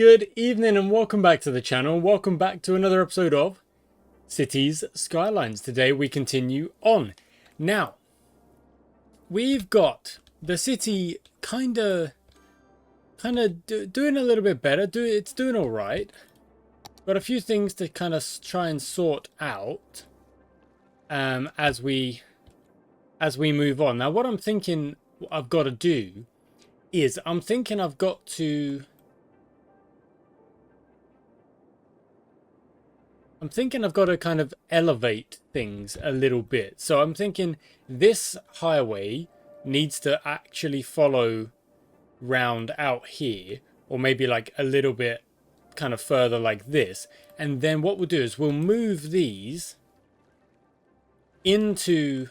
Good evening and welcome back to the channel. Welcome back to another episode of Cities Skylines. Today we continue on. Now, we've got the city kind of doing a little bit better. It's doing all right. Got a few things to kind of try and sort out as we move on. Now, what I'm thinking I've got to do is I'm thinking I've got to kind of elevate things a little bit. So I'm thinking this highway needs to actually follow round out here, or maybe like a little bit kind of further like this. And then what we'll do is we'll move these into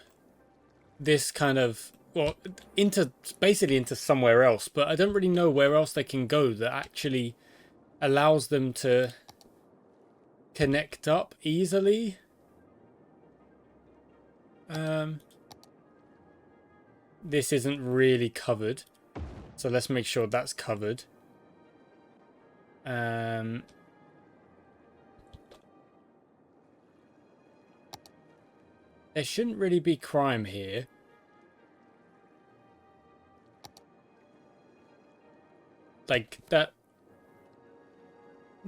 this kind of, well, basically into somewhere else. But I don't really know where else they can go that actually allows them to connect up easily. This isn't really covered, so let's make sure that's covered. There shouldn't really be crime here. Like that.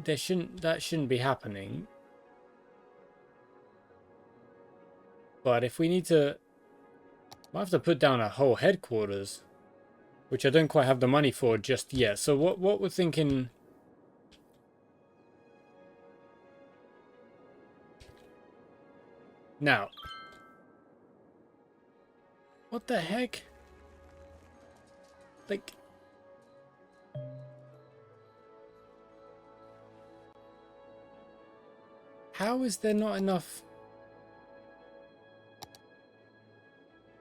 That shouldn't be happening. But if we need to, I have to put down a whole headquarters, which I don't quite have the money for just yet. So what we're thinking. Now, what the heck? Like, how is there not enough?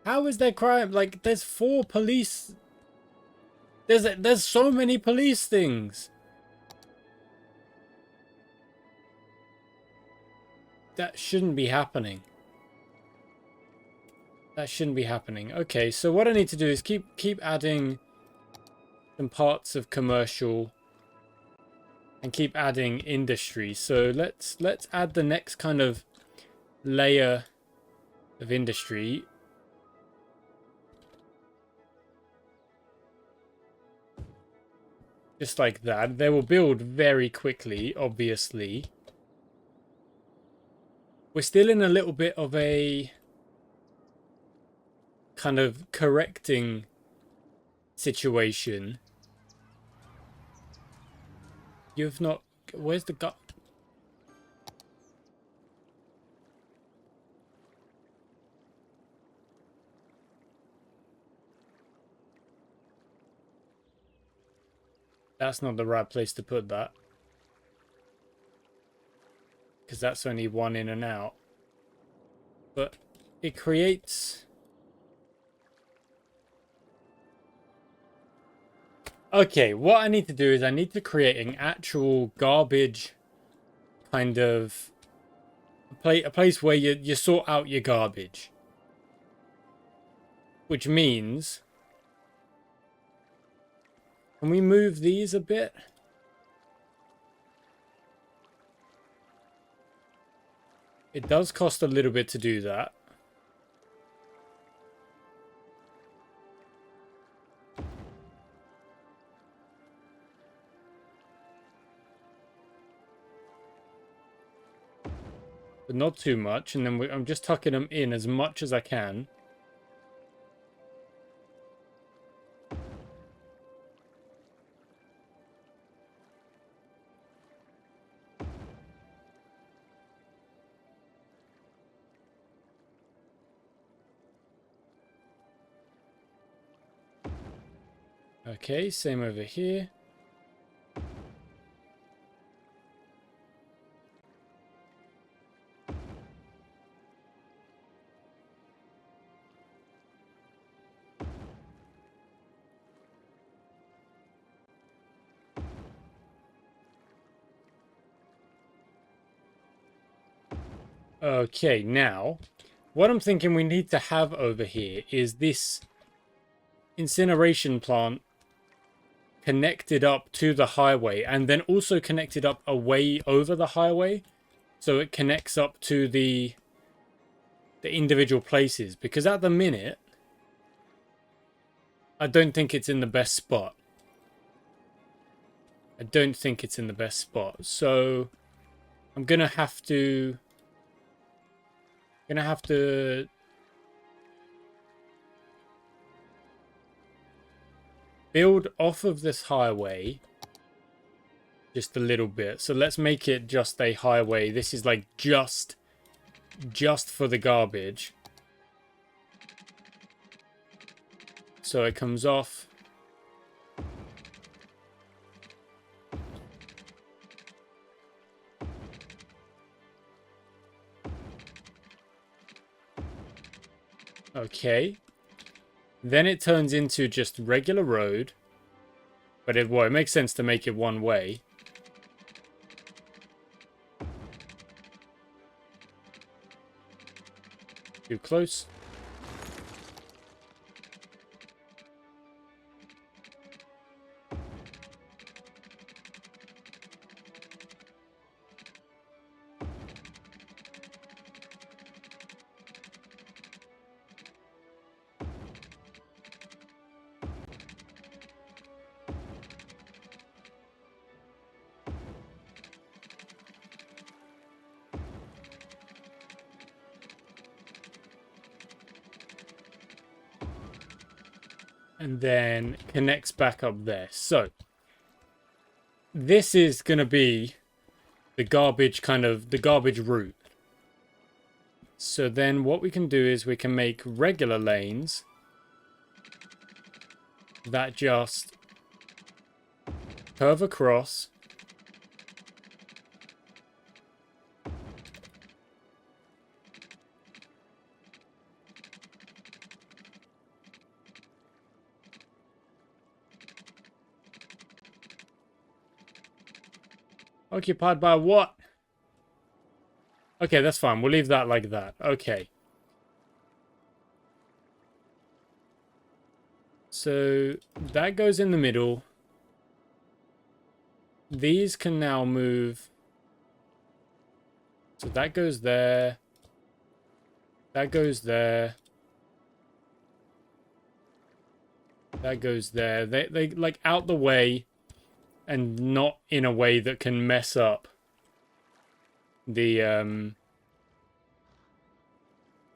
How is there crime? Like, there's 4 police. There's so many police things. That shouldn't be happening. That shouldn't be happening. Okay, so what I need to do is keep adding some parts of commercial and keep adding industry. So let's add the next kind of layer of industry. Just like that. They will build very quickly, obviously. We're still in a little bit of a kind of correcting situation. You've not... Where's the gut? That's not the right place to put that. Because that's only one in and out. But it creates... Okay, what I need to do is I need to create an actual garbage kind of... a place where you sort out your garbage. Which means... Can we move these a bit? It does cost a little bit to do that. But not too much. And then I'm just tucking them in as much as I can. Okay, same over here. Okay, now, what I'm thinking we need to have over here is this incineration plant connected up to the highway and then also connected up away over the highway, so it connects up to the individual places, because at the minute I don't think it's in the best spot. I don't think it's in the best spot. So I'm gonna have to build off of this highway just a little bit. So let's make it just a highway. This is like just for the garbage. So it comes off. Okay. Then it turns into just regular road. But it makes sense to make it one way. Too close. And then connects back up there. So this is going to be the garbage route. So then what we can do is we can make regular lanes that just curve across. Occupied by what? Okay, that's fine. We'll leave that like that. Okay. So that goes in the middle. These can now move. So that goes there. That goes there. That goes there. They like out the way and not in a way that can mess up the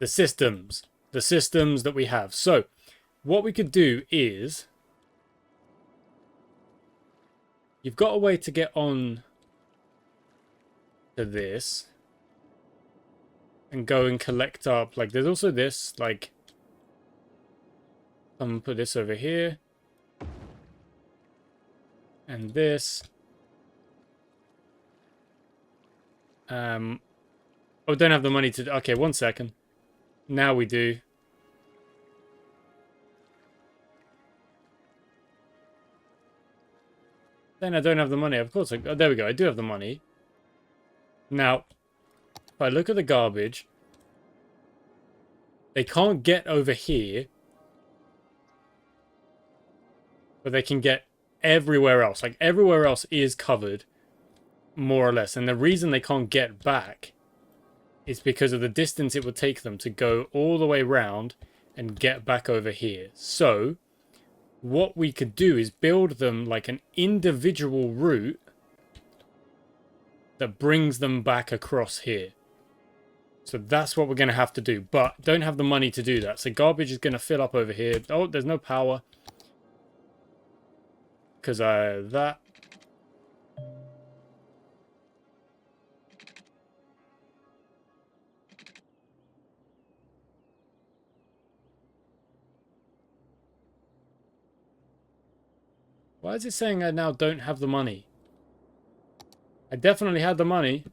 systems that we have. So what we could do is, you've got a way to get on to this and go and collect up. Like there's also this, like, I'm gonna put this over here and this. Oh, don't have the money to. Okay, 1 second. Now we do. Then I don't have the money. Of course. Oh, there we go. I do have the money. Now, if I look at the garbage, they can't get over here, but they can get everywhere else. Like everywhere else is covered, more or less. And the reason they can't get back is because of the distance it would take them to go all the way round and get back over here. So what we could do is build them like an individual route that brings them back across here. So that's what we're going to have to do, but don't have the money to do that. So garbage is going to fill up over here. Oh, there's no power. Because that. Why is it saying I now don't have the money? I definitely had the money.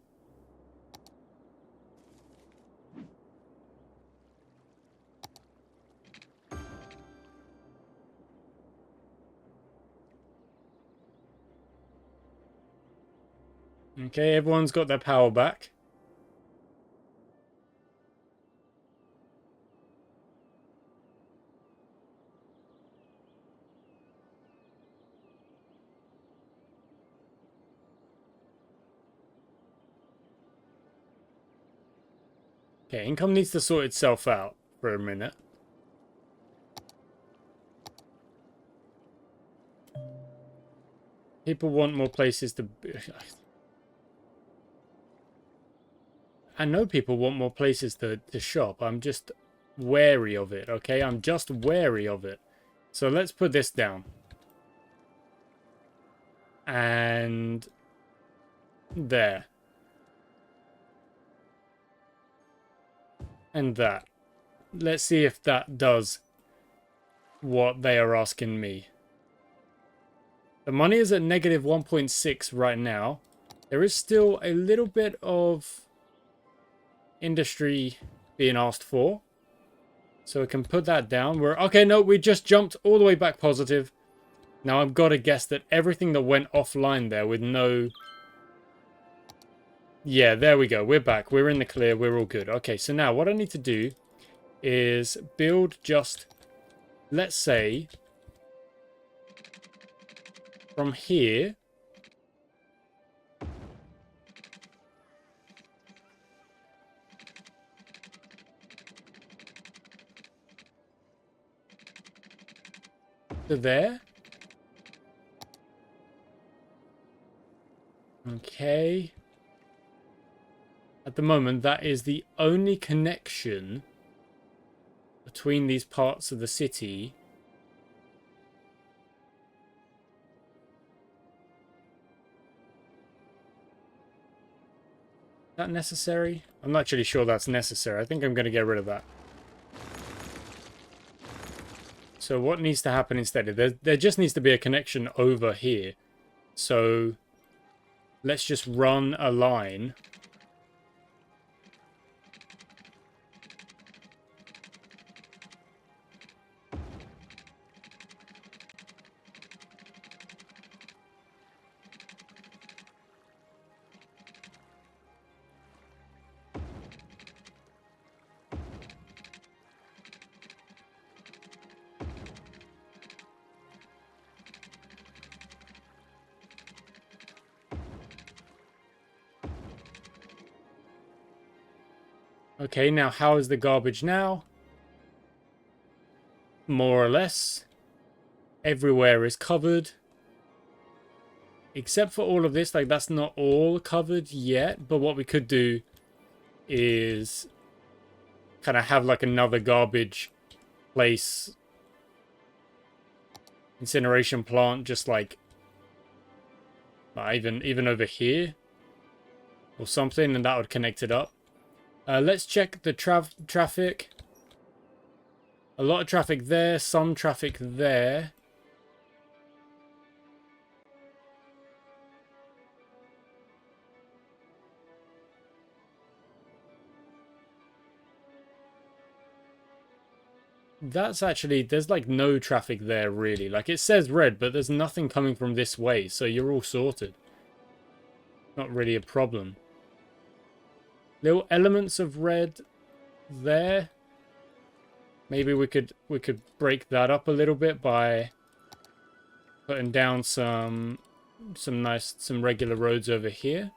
Okay, everyone's got their power back. Okay, income needs to sort itself out for a minute. People want more places to... I know people want more places to shop. I'm just wary of it, okay? I'm just wary of it. So let's put this down. And... there. And that. Let's see if that does what they are asking me. The money is at negative 1.6 right now. There is still a little bit of industry being asked for. So we can put that down. We're okay, no, we just jumped all the way back positive. Now I've got to guess that everything that went offline there with no... Yeah, there we go. We're back. We're in the clear. We're all good. Okay, so now what I need to do is build just, let's say, from here to there. Okay. At the moment, that is the only connection between these parts of the city. Is that necessary? I'm not actually sure that's necessary. I think I'm going to get rid of that. So what needs to happen instead? There just needs to be a connection over here. So let's just run a line. Okay, now how is the garbage now? More or less. Everywhere is covered. Except for all of this, like that's not all covered yet. But what we could do is kind of have like another garbage place. Incineration plant just like even over here. Or something, and that would connect it up. Let's check the traffic. A lot of traffic there, some traffic there. That's actually, there's like no traffic there really. Like it says red, but there's nothing coming from this way, so you're all sorted. Not really a problem. Little elements of red there. Maybe we could break that up a little bit by putting down some regular roads over here.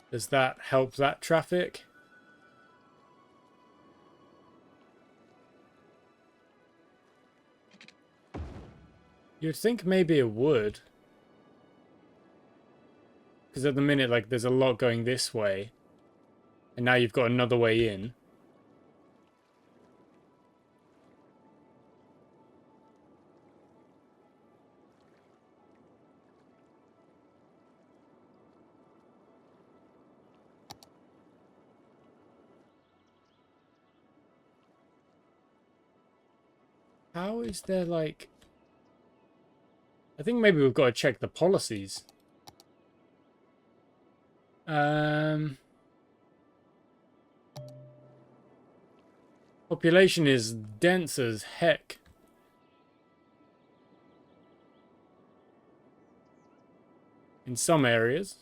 Does that help that traffic? You'd think maybe it would. Because at the minute, like, there's a lot going this way. And now you've got another way in. How is there, like... I think maybe we've got to check the policies. Population is dense as heck. In some areas.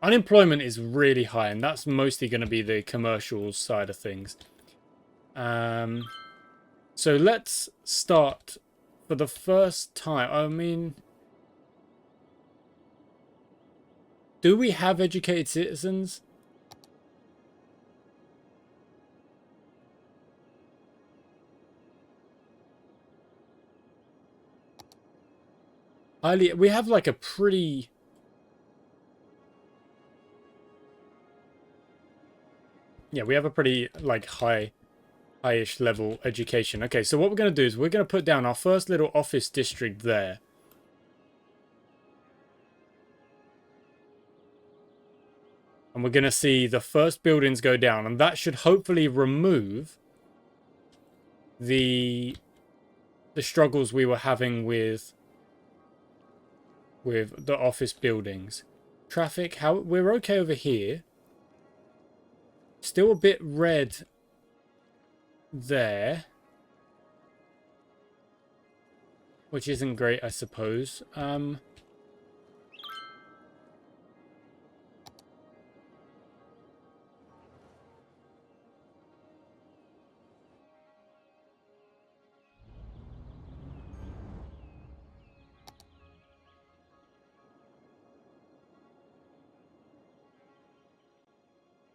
Unemployment is really high, and that's mostly going to be the commercial side of things. So let's start for the first time. I mean, Do we have educated citizens? We have like a pretty... Yeah, we have a pretty like high-ish level education. Okay, so what we're going to do is we're going to put down our first little office district there. And we're going to see the first buildings go down. And that should hopefully remove the struggles we were having with the office buildings. Traffic, we're okay over here. Still a bit red there. Which isn't great, I suppose.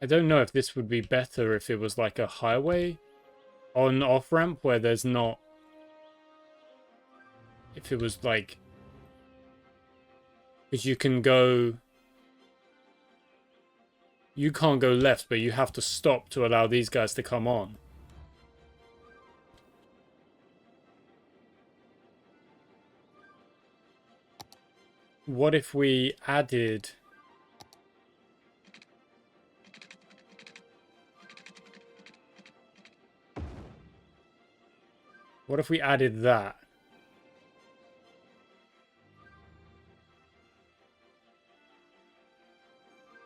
I don't know if this would be better if it was like a highway on off ramp where there's not... If it was like... Because you can go... You can't go left, but you have to stop to allow these guys to come on. What if we added... What if we added that?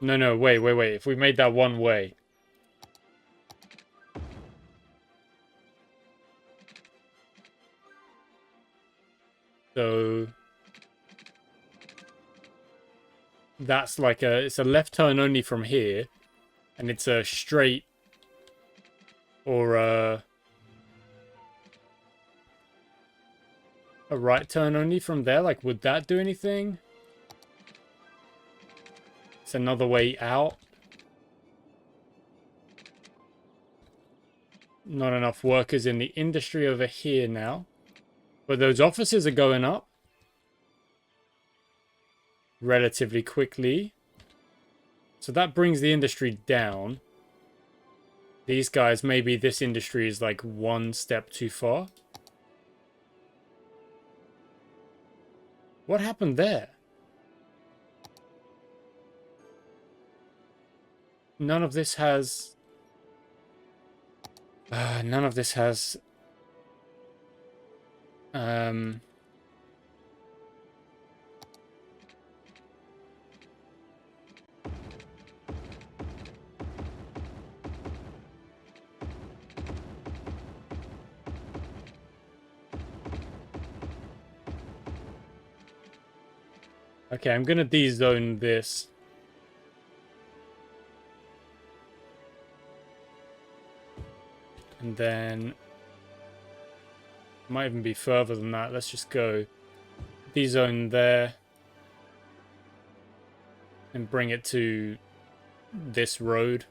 No, wait. If we made that one way. So... That's like it's a left turn only from here. And it's a straight... Or a right turn only from there. Like, would that do anything? It's another way out. Not enough workers in the industry over here now. But those offices are going up relatively quickly. So that brings the industry down. These guys, maybe this industry is like one step too far. What happened there? None of this has... none of this has... Okay, I'm gonna de-zone this. And then... Might even be further than that. Let's just go de-zone there. And bring it to this road.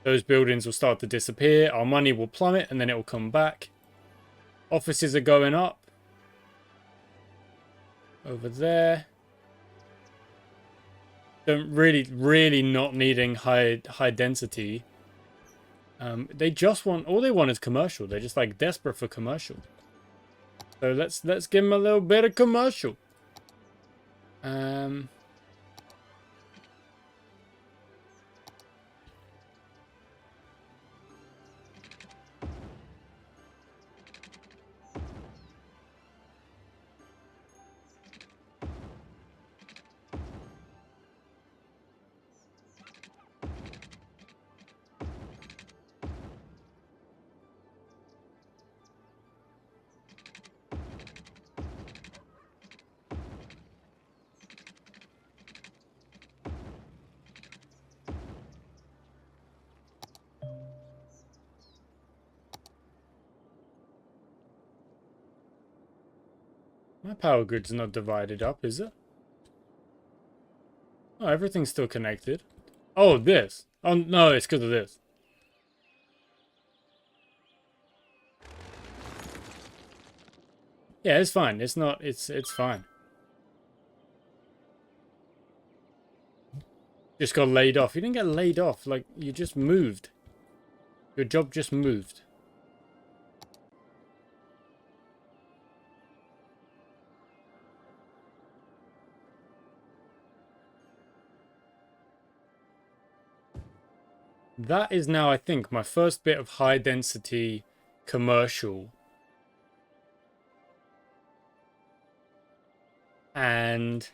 Those buildings will start to disappear. Our money will plummet and then it will come back. Offices are going up. Over there. Don't really not needing high density. They just want... All they want is commercial. They're just like desperate for commercial. So let's give them a little bit of commercial. My power grid's not divided up, is it? Oh, everything's still connected. Oh, this. Oh, no, it's because of this. Yeah, it's fine. It's not, it's fine. Just got laid off. You didn't get laid off. Like, you just moved. Your job just moved. That is now, I think, my first bit of high density commercial. And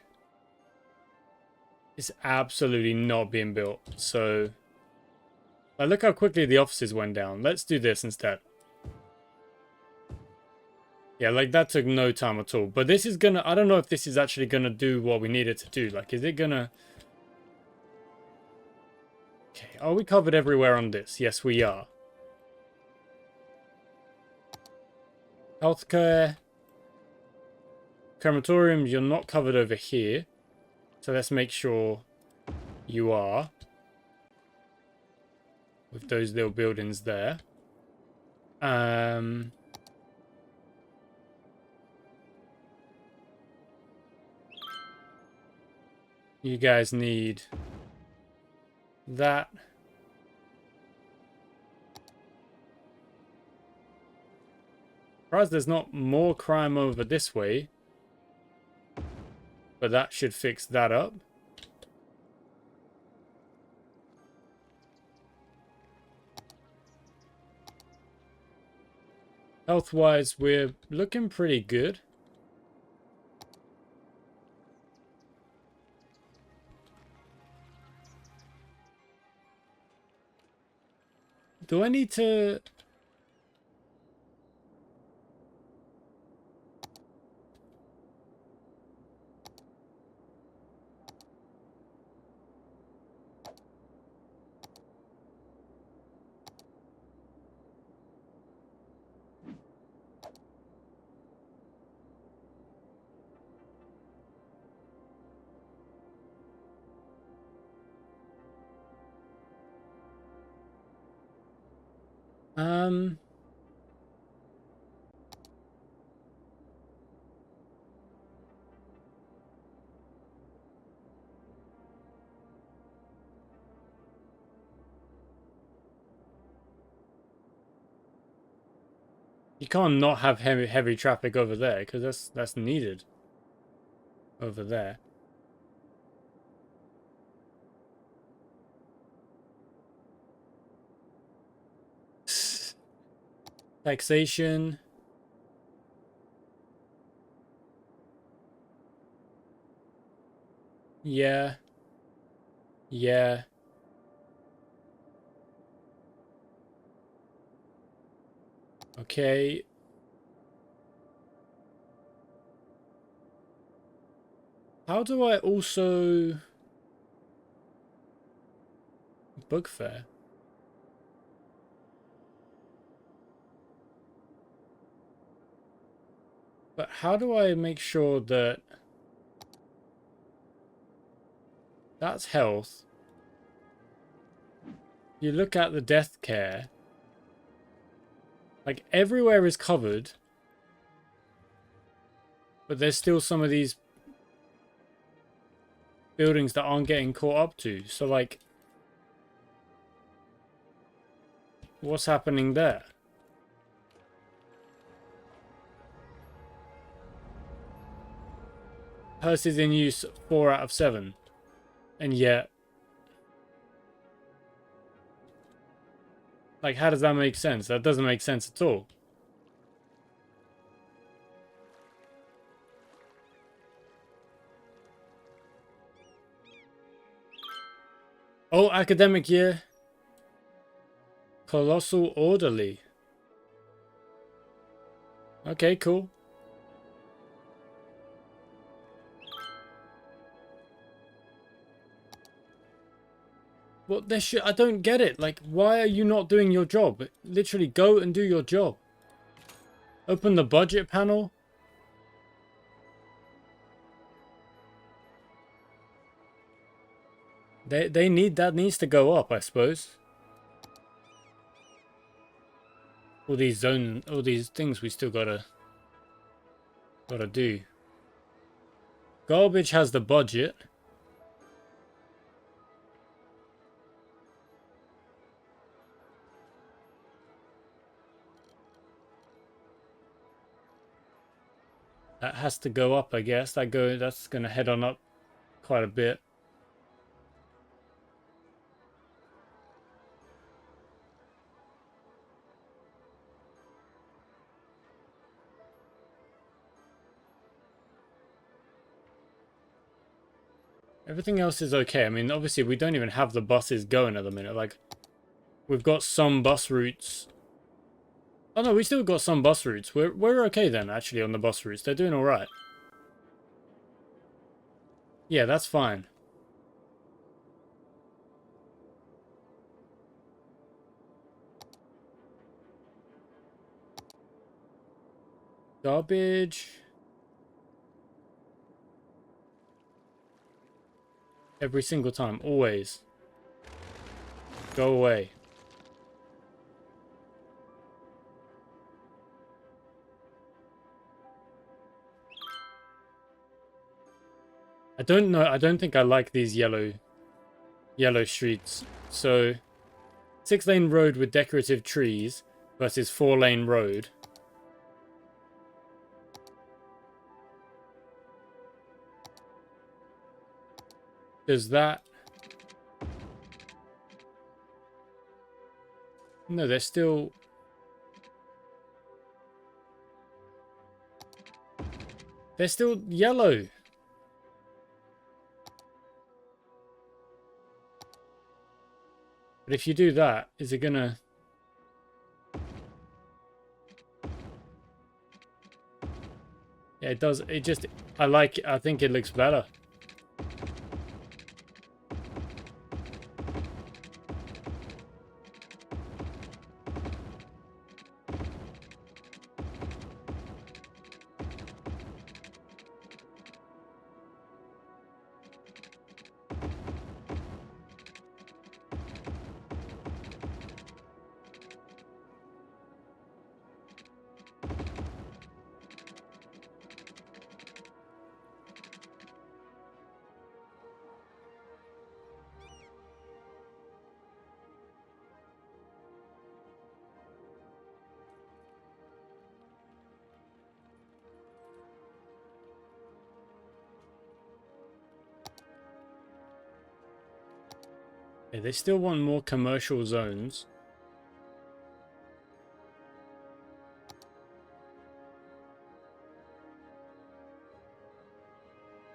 it's absolutely not being built. So, like, look how quickly the offices went down. Let's do this instead. Yeah, like, that took no time at all. But this is gonna, I don't know if this is actually gonna do what we need it to do. Like, is it gonna... Okay, are we covered everywhere on this? Yes, we are. Healthcare. Crematorium, you're not covered over here. So let's make sure you are. With those little buildings there. You guys need that. Surprised there's not more crime over this way. But that should fix that up. Health-wise, we're looking pretty good. Do I need to... You can't not have heavy traffic over there, because that's needed over there. Taxation. Yeah. Yeah. Okay. How do I also... book fare? But how do I make sure that... That's health. You look at the death care. Like, everywhere is covered. But there's still some of these buildings that aren't getting caught up to. So, like... what's happening there? Hearst is in use 4 out of 7. And yet... like, how does that make sense? That doesn't make sense at all. Oh, academic year. Colossal orderly. Okay, cool. Well, this shit, I don't get it. Like, why are you not doing your job? Literally, go and do your job. Open the budget panel. They need, that needs to go up, I suppose. All these things we still gotta do. Garbage has the budget. That has to go up, I guess. That's gonna head on up quite a bit. Everything else is okay. I mean, obviously we don't even have the buses going at the minute. Like, we've got some bus routes. Oh no, we still got some bus routes. We're okay then, actually, on the bus routes. They're doing alright. Yeah, that's fine. Garbage. Every single time, always. Go away. I don't know, I don't think I like these yellow streets. So, 6-lane road with decorative trees versus 4-lane road. Does that... No, they're still... They're still yellow. But if you do that, is it gonna... Yeah, it does. It just... I think it looks better. Yeah, they still want more commercial zones.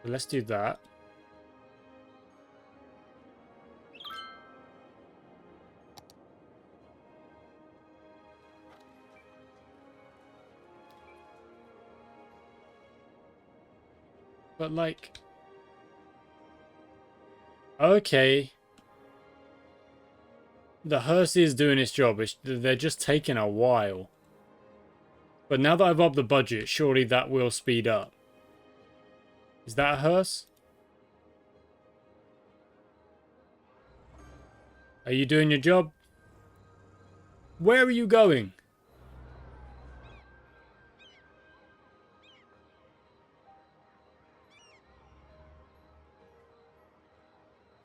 So let's do that. But like... Okay. The hearse is doing its job. They're just taking a while. But now that I've upped the budget, surely that will speed up. Is that a hearse? Are you doing your job? Where are you going?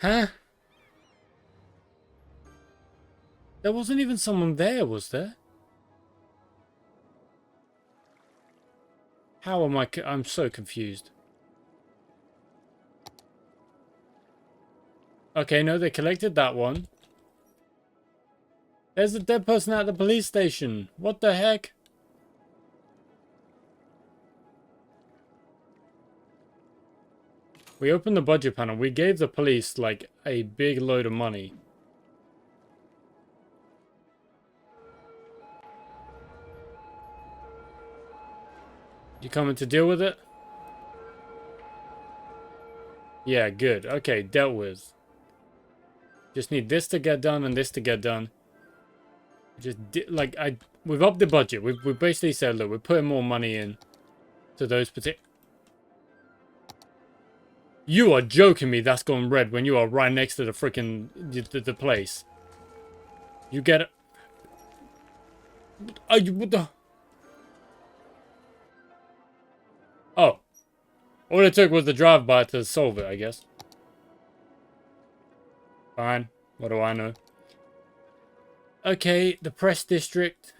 Huh? There wasn't even someone there, was there? How am I'm so confused. Okay, no, they collected that one. There's a dead person at the police station. What the heck? We opened the budget panel. We gave the police, like, a big load of money. You coming to deal with it? Yeah, good. Okay, dealt with. Just need this to get done and this to get done. We've upped the budget. We've basically said, look, we're putting more money in to those particular... You are joking me that's gone red when you are right next to the freaking the place. You get it? Are you what the? Oh, all it took was the drive-by to solve it, I guess. Fine. What do I know? Okay, the press district.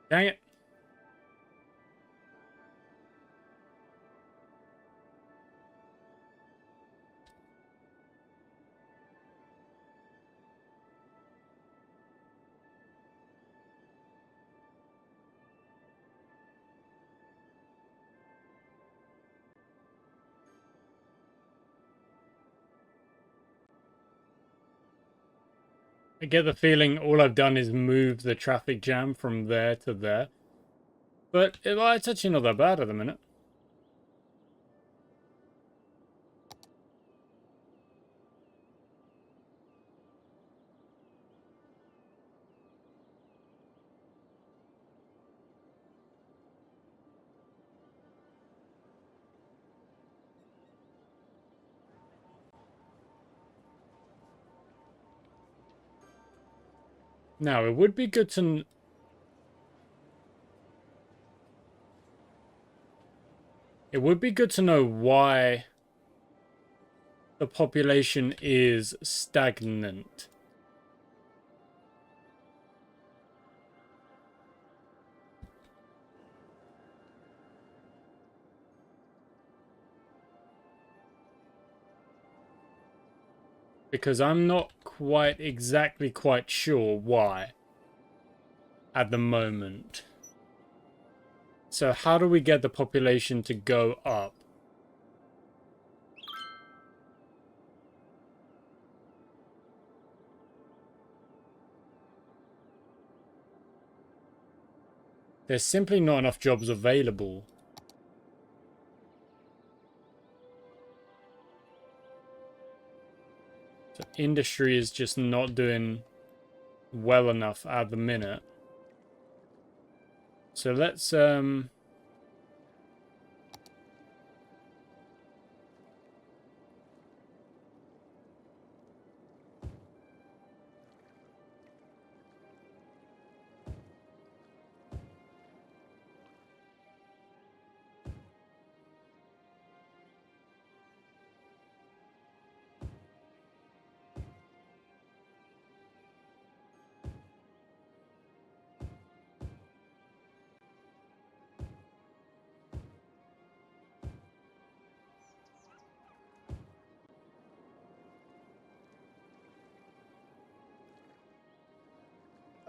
Dang it. I get the feeling all I've done is move the traffic jam from there to there. But it's actually not that bad at the minute. Now, it would be good to... It would be good to know why the population is stagnant. Because I'm not quite sure why at the moment. So how do we get the population to go up? There's simply not enough jobs available. So industry is just not doing well enough at the minute. So let's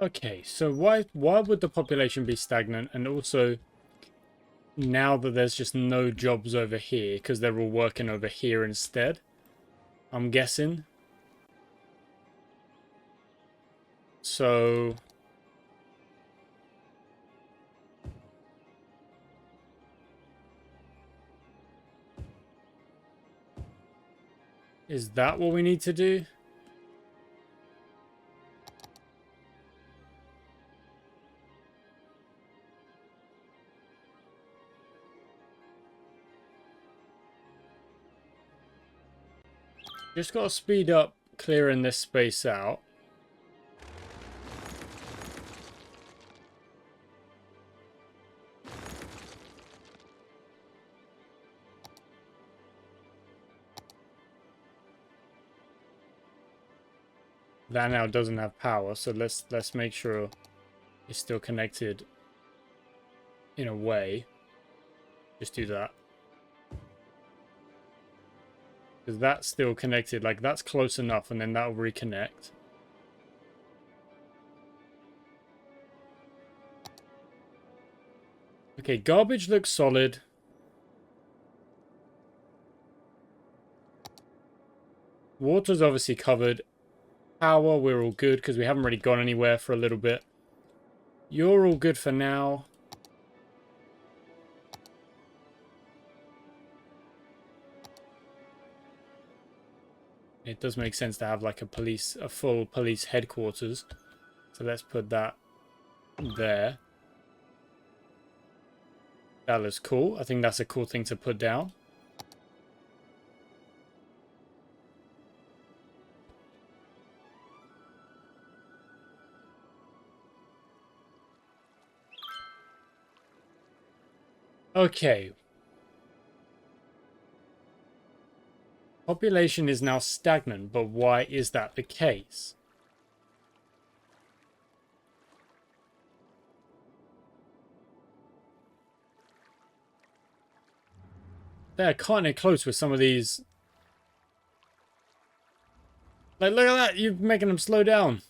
okay, so why would the population be stagnant? And also, now that there's just no jobs over here, because they're all working over here instead, I'm guessing. So... is that what we need to do? Just got to speed up clearing this space out. That now doesn't have power, so let's make sure it's still connected in a way. Just do that. Because that's still connected, like that's close enough, and then that'll reconnect. Okay, garbage looks solid. Water's obviously covered. Power, we're all good because we haven't really gone anywhere for a little bit. You're all good for now. It does make sense to have like a full police headquarters. So let's put that there. That looks cool. I think that's a cool thing to put down. Okay. Population is now stagnant, but why is that the case? They're kind of close with some of these. Like, look at that. You're making them slow down.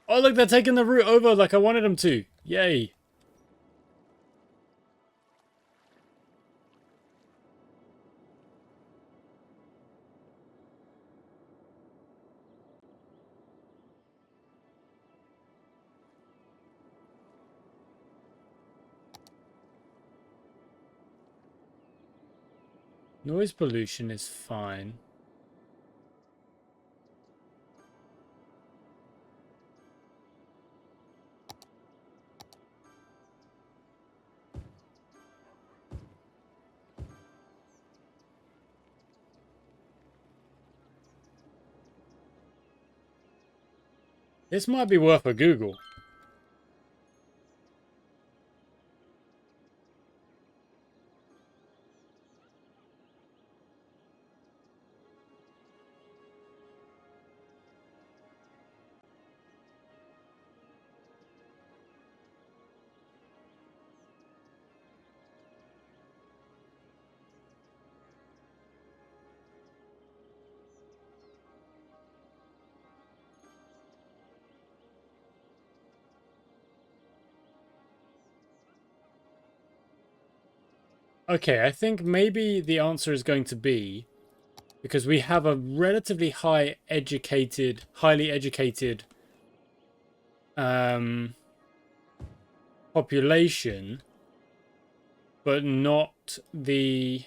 Oh, look, they're taking the route over like I wanted them to. Yay. Noise pollution is fine. This might be worth a Google. Okay, I think maybe the answer is going to be because we have a relatively highly educated population, but not the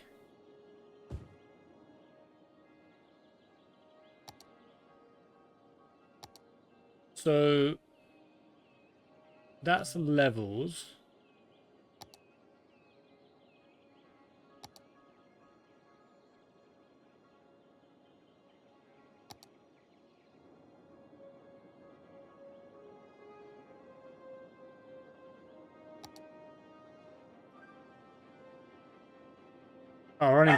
so that's levels. Oh, running.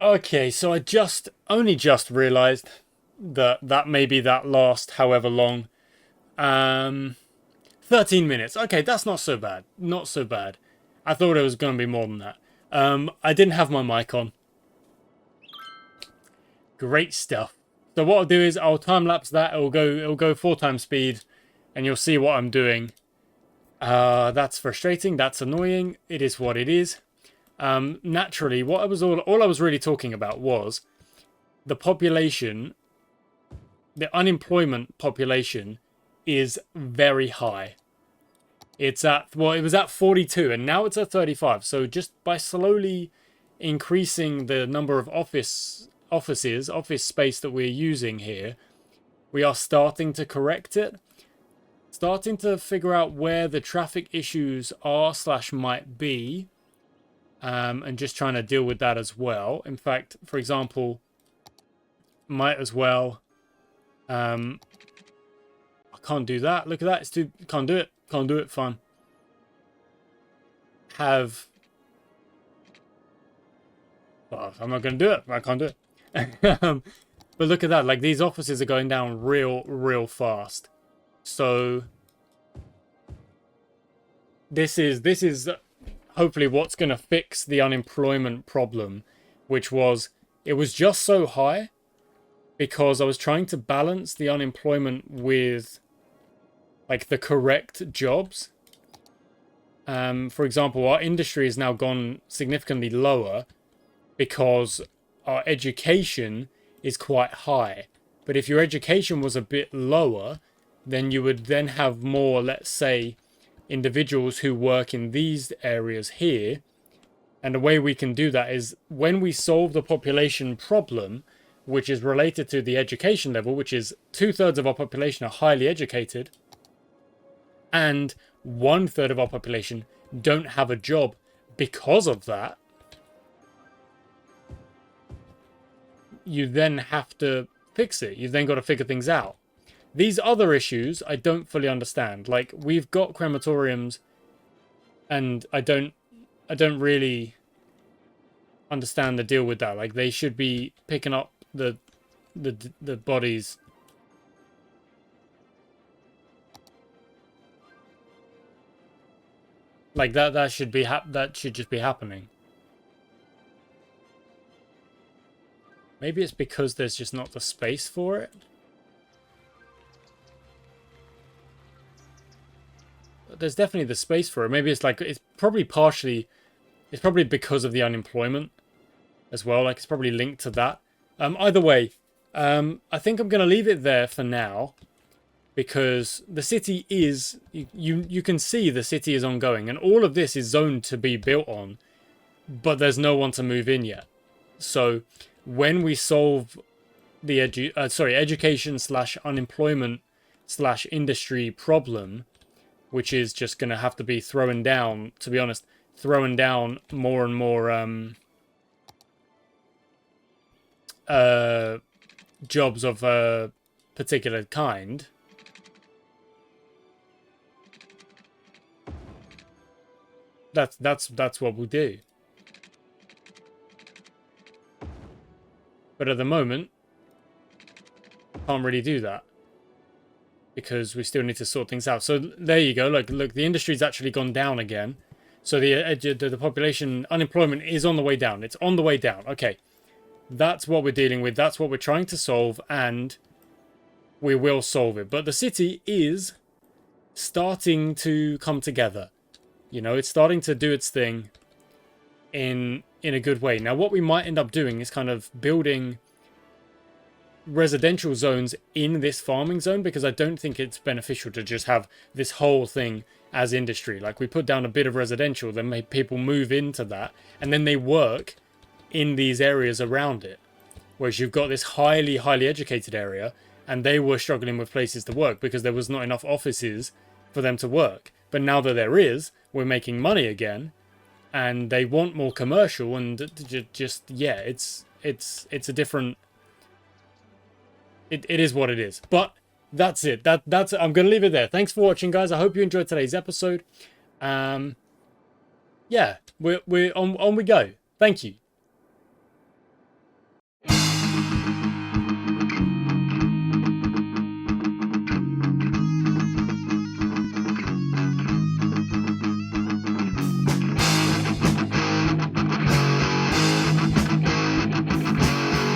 Okay, so I only just realized that maybe that last however long. Um, 13 minutes. Okay, that's not so bad. Not so bad. I thought it was going to be more than that. I didn't have my mic on. Great stuff. So what I'll do is I'll time lapse that. It'll go 4x speed, and you'll see what I'm doing. That's frustrating. That's annoying. It is what it is. Naturally, what I was all I was really talking about was the population. The unemployment population is very high. It's at, well, it was at 42 and now it's at 35. So just by slowly increasing the number of office space that we're using here, we are starting to correct it. Starting to figure out where the traffic issues are / might be. And just trying to deal with that as well. In fact, for example, might as well... I can't do that. Look at that. It's too... Can't do it. Can't do it. Fine. Have... Well, I'm not going to do it. I can't do it. But look at that. Like, these offices are going down real fast. So... This is hopefully what's going to fix the unemployment problem, which was... It was just so high because I was trying to balance the unemployment with, like, the correct jobs. For example, our industry has now gone significantly lower because our education is quite high. But if your education was a bit lower, then you would then have more, let's say, individuals who work in these areas here. And the way we can do that is when we solve the population problem, which is related to the education level, which is 2/3 of our population are highly educated, and 1/3 of our population don't have a job because of that, you then have to fix it. You've then got to figure things out. These other issues, I don't fully understand. Like, we've got crematoriums, and I don't really understand the deal with that. Like, they should be picking up the bodies. Like, that should be that should just be happening. Maybe it's because there's just not the space for it. There's definitely the space for it. Maybe it's like, it's probably because of the unemployment as well. Like, it's probably linked to that. Either way, I think I'm going to leave it there for now, because the city is, you can see the city is ongoing, and all of this is zoned to be built on, but there's no one to move in yet. So when we solve the education / unemployment / industry problem, which is just going to have to be throwing down, to be honest, throwing down more and more jobs of a particular kind. That's what we'll do. But at the moment, can't really do that, because we still need to sort things out. So there you go. Look, the industry's actually gone down again. So the population unemployment is on the way down. It's on the way down. Okay. That's what we're dealing with. That's what we're trying to solve, and we will solve it. But the city is starting to come together. You know, it's starting to do its thing in a good way. Now, what we might end up doing is kind of building residential zones in this farming zone, because I don't think it's beneficial to just have this whole thing as industry. Like, we put down a bit of residential, then people move into that, and then they work in these areas around it. Whereas you've got this highly educated area, and they were struggling with places to work because there was not enough offices for them to work. But now that there is, we're making money again, and they want more commercial, and just yeah, it's a different. It is what it is. But that's it. That's I'm gonna leave it there. Thanks for watching, guys. I hope you enjoyed today's episode. Yeah, we're on we go. Thank you.